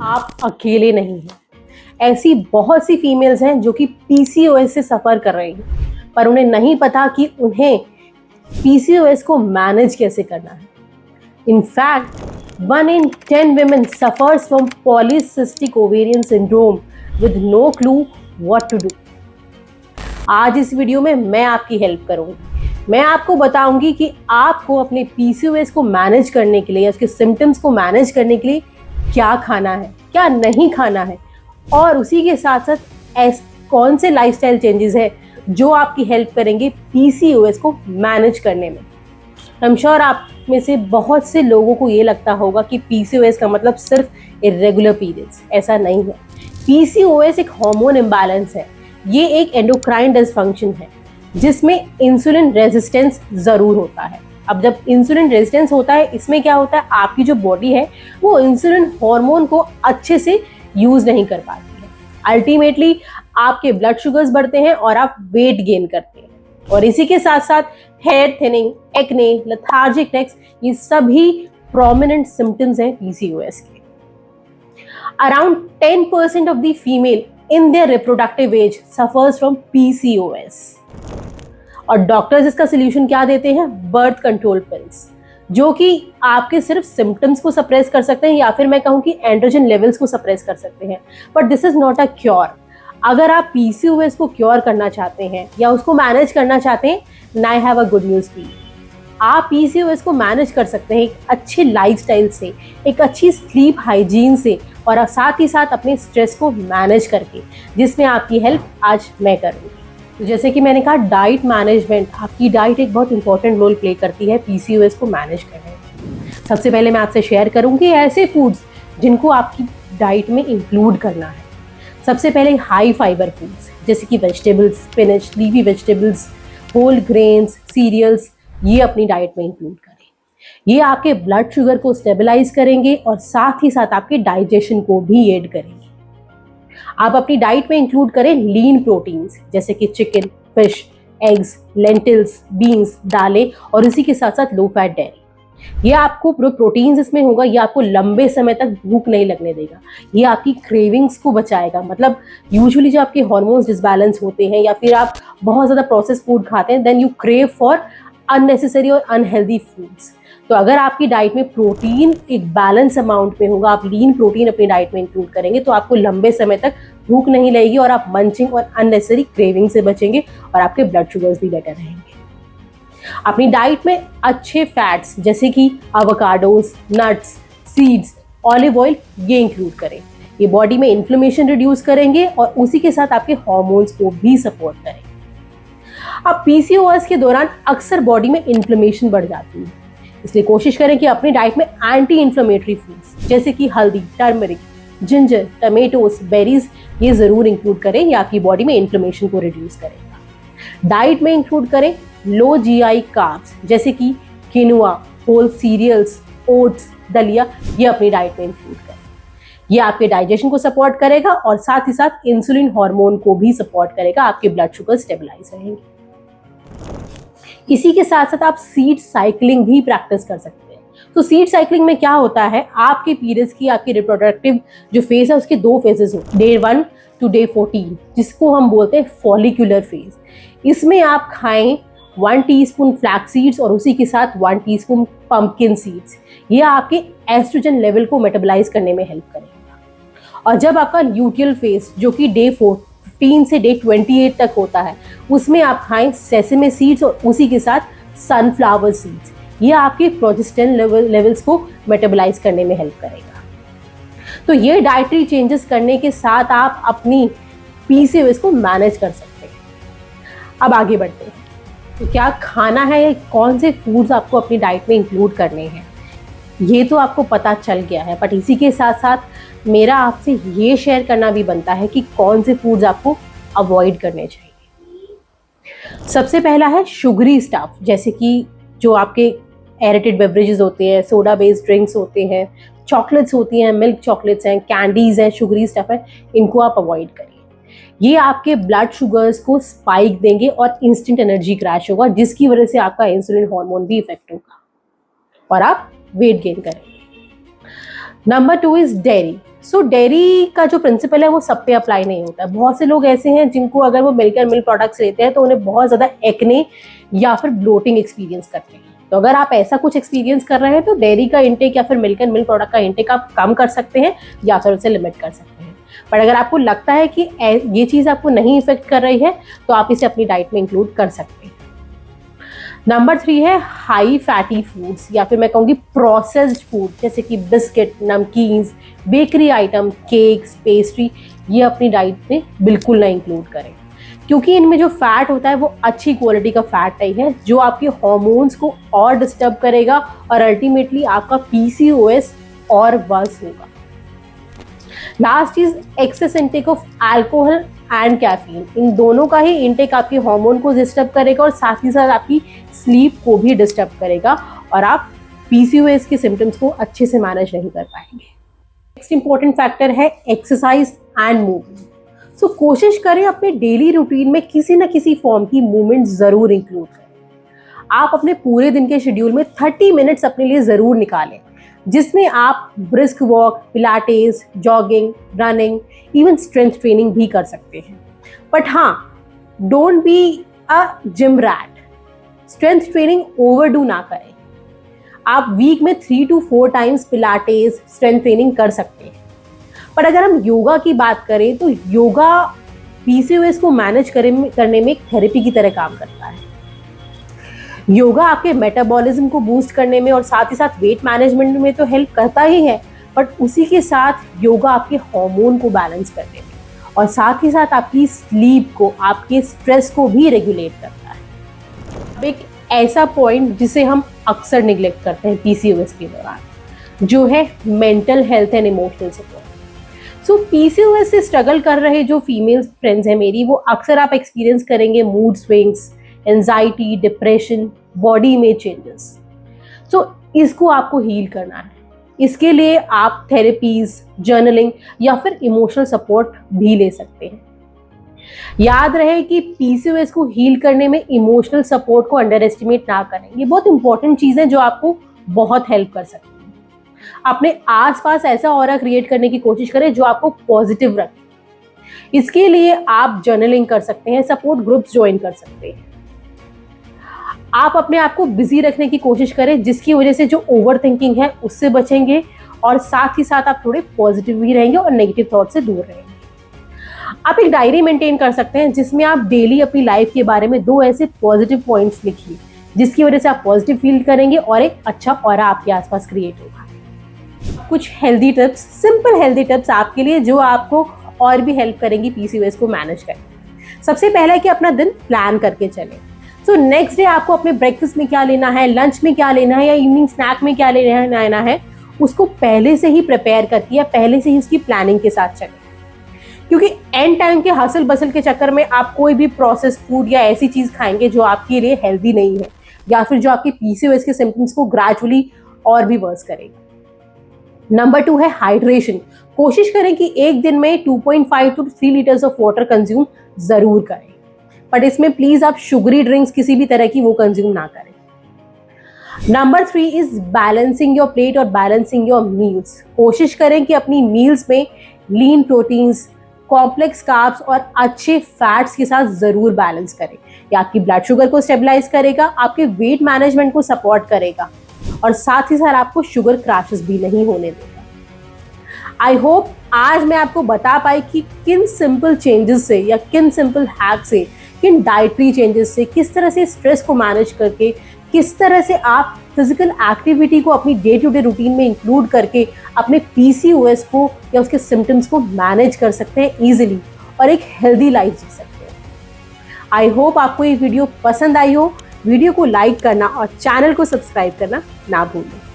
आप अकेले नहीं हैं। ऐसी बहुत सी फीमेल्स हैं जो कि पीसीओएस से सफ़र कर रही हैं, पर उन्हें नहीं पता कि उन्हें पीसीओएस को मैनेज कैसे करना है। In fact 1 in 10 women suffers from polycystic ovarian syndrome with no clue what to do. आज इस वीडियो में मैं आपकी हेल्प करूंगी। मैं आपको बताऊंगी कि आपको अपने पीसीओएस को मैनेज करने के लिए या उसके सिम्टम्स को मैनेज करने के लिए क्या खाना है, क्या नहीं खाना है, और उसी के साथ साथ कौन से लाइफस्टाइल चेंजेस है जो आपकी हेल्प करेंगे पीसीओएस को मैनेज करने में। आई एम श्योर आप में से बहुत से लोगों को ये लगता होगा कि पीसीओएस का मतलब सिर्फ इरेगुलर पीरियड्स। ऐसा नहीं है। पीसीओएस एक हार्मोन इम्बैलेंस है। ये एक एंडोक्राइन डिसफंक्शन है जिसमें इंसुलिन रेजिस्टेंस जरूर होता है। अब जब इंसुलिन रेजिस्टेंस होता है, इसमें क्या होता है, आपकी जो बॉडी है वो इंसुलिन हार्मोन को अच्छे से यूज नहीं कर पाती है। अल्टीमेटली आपके ब्लड शुगर्स बढ़ते हैं और आप वेट गेन करते हैं, और इसी के साथ साथ hair thinning, acne, lethargic necks, ये सभी प्रोमिनेंट सिम्टम्स हैं पीसीओएस के। Around 10% of the female in their reproductive age suffers from PCOS, और डॉक्टर्स इसका सोल्यूशन क्या देते हैं? बर्थ कंट्रोल पिल्स, जो कि आपके सिर्फ सिम्टम्स को सप्रेस कर सकते हैं, या फिर मैं कहूँ कि एंड्रोजन लेवल्स को सप्रेस कर सकते हैं, but this is not a cure. अगर आप पीसीओएस को क्योर करना चाहते हैं या उसको मैनेज करना चाहते हैं, then I have a good news for you. आप पीसीओएस को मैनेज कर सकते हैं एक अच्छे लाइफस्टाइल से, एक अच्छी स्लीप हाइजीन से, और साथ ही साथ अपने स्ट्रेस को मैनेज करके, जिसमें आपकी हेल्प आज मैं करूँगी। तो जैसे कि मैंने कहा, डाइट मैनेजमेंट, आपकी डाइट एक बहुत इंपॉर्टेंट रोल प्ले करती है पीसीओएस को मैनेज करने में। सबसे पहले मैं आपसे शेयर करूँगी ऐसे फूड्स जिनको आपकी डाइट में इंक्लूड करना है। सबसे पहले हाई फाइबर फूड्स, जैसे कि vegetables, spinach, leafy vegetables, whole grains, cereals, ये अपनी डाइट में इंक्लूड करें। ये आपके ब्लड शुगर को स्टेबलाइज करेंगे और साथ ही साथ आपके डाइजेशन को भी एड करेंगे। आप अपनी डाइट में इंक्लूड करें लीन प्रोटीन्स, जैसे कि chicken, fish, eggs, lentils, beans, दालें, और इसी के साथ साथ लो फैट डेयरी। ये आपको प्रोटीन्स इसमें होगा, ये आपको लंबे समय तक भूख नहीं लगने देगा। ये आपकी क्रेविंग्स को बचाएगा। मतलब यूजुअली जो आपके हार्मोन्स डिसबैलेंस होते हैं या फिर आप बहुत ज़्यादा प्रोसेस्ड फूड खाते हैं, then you crave for unnecessary और अनहेल्दी फूड्स। तो अगर आपकी डाइट में प्रोटीन एक बैलेंस अमाउंट में होगा, आप लीन प्रोटीन अपनी डाइट में इंक्लूड करेंगे, तो आपको लंबे समय तक भूख नहीं लगेगी और आप मंचिंग और अननेसेसरी क्रेविंग से बचेंगे और आपके ब्लड शुगर्स भी बेटर रहेंगे। अपनी डाइट में अच्छे फैट्स जैसे कि avocados, nuts, seeds, olive oil, ये इंक्लूड करें। ये बॉडी में इन्फ्लेमेशन रिड्यूस करेंगे और उसी के साथ आपके हार्मोन्स को भी सपोर्ट करेंगे। अब पीसीओएस के दौरान अक्सर बॉडी में इन्फ्लेमेशन बढ़ जाती है, इसलिए कोशिश करें कि अपनी डाइट में एंटी इन्फ्लेमेटरी फूड्स जैसे कि हल्दी, टर्मरिक, जिंजर, टमेटोस, बेरीज, ये जरूर इंक्लूड करें। ये आपकी बॉडी में इन्फ्लेमेशन को रिड्यूस करेगा। डाइट में इंक्लूड करें लो जीआई कार्ब्स, जैसे कि किनुआ, होल सीरियल्स, ओट्स, दलिया, ये अपनी डाइट में इंक्लूड करें। ये आपके डाइजेशन को सपोर्ट करेगा और साथ ही साथ इंसुलिन हार्मोन को भी सपोर्ट करेगा। आपके ब्लड शुगर स्टेबलाइज रहेंगे। इसी के साथ साथ आप सीड साइकिलिंग भी प्रैक्टिस कर सकते हैं। तो सीड साइकिलिंग में क्या होता है, आपके पीरियड्स की, आपकी रिप्रोडक्टिव जो फेज है उसके 2 फेजेस होते हैं, डे 1 टू डे 14, जिसको हम बोलते हैं फॉलिक्यूलर फेज। इसमें आप खाएं 1 टीस्पून फ्लैक्स सीड्स और उसी के साथ 1 टीस्पून पंपकिन सीड्स। ये आपके एस्ट्रोजन लेवल को मेटाबोलाइज करने में हेल्प करेगा। और जब आपका ल्यूटियल फेज, जो कि डे 15 से डे 28 तक होता है, उसमें आप खाएं सेसमे सीड्स और उसी के साथ सनफ्लावर सीड्स। ये आपके प्रोजेस्टेरोन लेवल्स को मेटाबोलाइज करने में हेल्प करेगा। तो ये डाइटरी चेंजेस करने के साथ आप अपनी पीसीओएस को मैनेज कर सकते हैं। अब आगे बढ़ते हैं। तो क्या खाना है या कौन से फूड्स आपको अपनी डाइट में इंक्लूड करने हैं, ये तो आपको पता चल गया है, बट इसी के साथ साथ मेरा आपसे ये शेयर करना भी बनता है कि कौन से फूड्स आपको अवॉइड करने चाहिए। सबसे पहला है शुगरी स्टफ, जैसे कि जो आपके एरेटेड बेवरेजेस होते हैं, सोडा बेस्ड ड्रिंक्स होते हैं, चॉकलेट्स होती हैं, मिल्क चॉकलेट्स हैं, कैंडीज हैं, शुगरी स्टफ है, इनको आप अवॉइड करिए। ये आपके ब्लड शुगर्स को स्पाइक देंगे और इंस्टेंट एनर्जी क्रैश होगा, जिसकी वजह से आपका इंसुलिन हार्मोन भी इफेक्ट होगा और आप वेट गेन करेंगे। Number 2 is dairy. So dairy का जो प्रिंसिपल है वो सब पे अप्लाई नहीं होता है। बहुत से लोग ऐसे हैं जिनको अगर वो मिल्क एंड मिल्क प्रोडक्ट्स लेते हैं तो उन्हें बहुत ज़्यादा एक्ने या फिर ब्लोटिंग एक्सपीरियंस करते हैं। तो अगर आप ऐसा कुछ एक्सपीरियंस कर रहे हैं तो डेयरी का इंटेक या फिर मिल्क एंड मिल्क प्रोडक्ट का इंटेक आप कम कर सकते हैं या फिर उसे लिमिट कर सकते हैं। पर अगर आपको लगता है कि ये चीज़ आपको नहीं इफेक्ट कर रही है तो आप इसे अपनी डाइट में इंक्लूड कर सकते हैं। नंबर 3 है हाई फैटी फूड्स या फिर मैं कहूँगी प्रोसेस्ड फूड, जैसे कि biscuit, namkeens, bakery item, cakes, pastry, ये अपनी डाइट में बिल्कुल ना इंक्लूड करें, क्योंकि इनमें जो फैट होता है वो अच्छी क्वालिटी का फैट नहीं है जो आपके हार्मोन्स को और डिस्टर्ब करेगा और अल्टीमेटली आपका पीसीओएस और वर्स होगा। लास्ट चीज, excess intake of alcohol and caffeine, इन दोनों का ही इंटेक आपके हार्मोन को डिस्टर्ब करेगा और साथ ही साथ आपकी स्लीप को भी डिस्टर्ब करेगा और आप पीसीओएस के सिम्टम्स को अच्छे से मैनेज नहीं कर पाएंगे। नेक्स्ट इंपॉर्टेंट फैक्टर है एक्सरसाइज एंड मूवमेंट। सो कोशिश करें अपने डेली रूटीन में किसी न किसी फॉर्म की मूवमेंट जरूर इंक्लूड करें। आप अपने पूरे दिन के शेड्यूल में 30 मिनट्स अपने लिए जरूर निकालें, जिसमें आप brisk walk, Pilates, jogging, running, even strength training भी कर सकते हैं। बट हाँ, don't be a gym rat. Strength training overdo ना करें। आप वीक में 3 to 4 times Pilates, strength training कर सकते हैं। पर अगर हम योगा की बात करें तो योगा पीसीओएस को मैनेज करने में एक थेरेपी की तरह काम करता है। योगा आपके मेटाबॉलिज्म को बूस्ट करने में और साथ ही साथ वेट मैनेजमेंट में तो हेल्प करता ही है, बट उसी के साथ योगा आपके हार्मोन को बैलेंस करने में और साथ ही साथ आपकी स्लीप को, आपके स्ट्रेस को भी रेगुलेट करता है। अब एक ऐसा पॉइंट जिसे हम अक्सर निग्लेक्ट करते हैं पीसीओएस के दौरान, जो है mental health and emotional support. So PCOS से स्ट्रगल कर रहे जो फीमेल फ्रेंड्स हैं मेरी, वो अक्सर आप एक्सपीरियंस करेंगे mood swings, anxiety, depression, body में चेंजेस। सो इसको आपको हील करना है। इसके लिए आप थेरेपीज, जर्नलिंग या फिर इमोशनल सपोर्ट भी ले सकते हैं। याद रहे कि पीसीओएस को हील करने में इमोशनल सपोर्ट को अंडर एस्टिमेट ना करें। ये बहुत इंपॉर्टेंट चीज़ है जो आपको बहुत हेल्प कर सकती है। अपने आसपास ऐसा ऑरा क्रिएट करने की कोशिश करें जो आपको पॉजिटिव रखे। इसके लिए आप जर्नलिंग कर सकते हैं, सपोर्ट ग्रुप्स ज्वाइन कर सकते हैं। आप अपने आप को बिजी रखने की कोशिश करें, जिसकी वजह से जो ओवर थिंकिंग है उससे बचेंगे और साथ ही साथ आप थोड़े पॉजिटिव भी रहेंगे और नेगेटिव थॉट से दूर रहेंगे। आप एक डायरी मेंटेन कर सकते हैं जिसमें आप डेली अपनी लाइफ के बारे में 2 ऐसे पॉजिटिव पॉइंट्स लिखिए, जिसकी वजह से आप पॉजिटिव फील करेंगे और एक अच्छा ऑरा आपके आसपास क्रिएट होगा। कुछ healthy tips, simple healthy tips आपके लिए जो आपको और भी हेल्प करेंगी पीसीओएस को मैनेज करने। सबसे पहला है कि अपना दिन प्लान करके चलें। सो नेक्स्ट डे आपको अपने ब्रेकफास्ट में क्या लेना है, लंच में क्या लेना है या इवनिंग स्नैक में क्या लेना है, उसको पहले से ही प्रिपेयर करके या पहले से ही उसकी प्लानिंग के साथ चलें। क्योंकि एंड टाइम के हसल बसल के चक्कर में आप कोई भी प्रोसेस फूड या ऐसी चीज़ खाएंगे जो आपके लिए हेल्दी नहीं है या फिर जो आपके पीसीओएस के सिम्टम्स को ग्रेजुअली और भी वर्स करेगा। नंबर 2 है हाइड्रेशन। कोशिश करें कि एक दिन में 2.5 to 3 litres of water consume जरूर करें, बट इसमें प्लीज आप शुगरी ड्रिंक्स किसी भी तरह की वो कंज्यूम ना करें। Number 3 is balancing your plate और बैलेंसिंग योर मील्स। कोशिश करें कि अपनी मील्स में लीन प्रोटीन्स, कॉम्प्लेक्स कार्ब्स और अच्छे फैट्स के साथ जरूर बैलेंस करें। ये आपकी ब्लड शुगर को स्टेबलाइज करेगा, आपके वेट मैनेजमेंट को सपोर्ट करेगा और साथ ही साथ आपको शुगर क्रैशेस भी नहीं होने देगा। आई होप आज मैं आपको बता पाई कि किन सिंपल चेंजेस से या किन सिंपल हैक से, किन डाइटरी चेंजेस से, किस तरह से स्ट्रेस को मैनेज करके, किस तरह से आप फिजिकल एक्टिविटी को अपनी डे टू डे रूटीन में इंक्लूड करके अपने पीसीओएस को या उसके सिम्टम्स को मैनेज कर सकते हैं इजीली और एक हेल्दी लाइफ जी सकते हैं। आई होप आपको ये वीडियो पसंद आई हो। वीडियो को लाइक करना और चैनल को सब्सक्राइब करना ना भूलें।